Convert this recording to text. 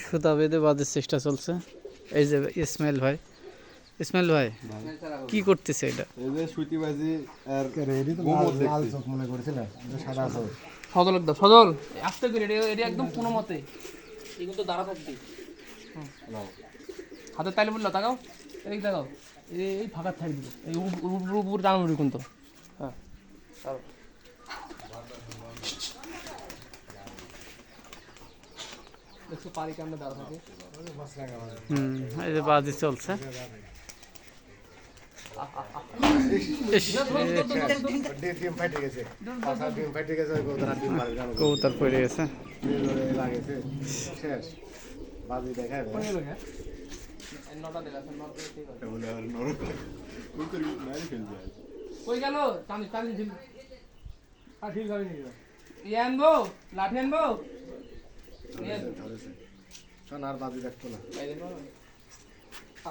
সুতা বেঁধে বাঁধার চেষ্টা চলছে। এই যে ইসমাইল ভাই, ইসমাইল ভাই কি করতেছে এটা? এই যে সুতিবাজি আর লাল চোখ মনে করেছিলাম, সাদা চোখ। সজল একদম সজল আস্তে করে এটা একদম কোনো মতে এই কিন্তু দাঁড়া থাকবি। হাতে তাইলে বললো তাকাও, এই তাকাও, এই ফাঁকা থাকবি, এই উপর জানাবি কিন্তু। হ্যাঁ দেখছো পারি কেমন দাঁড়া থাকে। এই যে বাজি চলছে। কবুতর পড়ে গেছে। কই গেল টানি টানি ঝিল আর ঢিল ধরে নিয়ে ইয়ে আনবো, লাঠি আনবো। সোনার বাজি দেখতো না। এই দেখো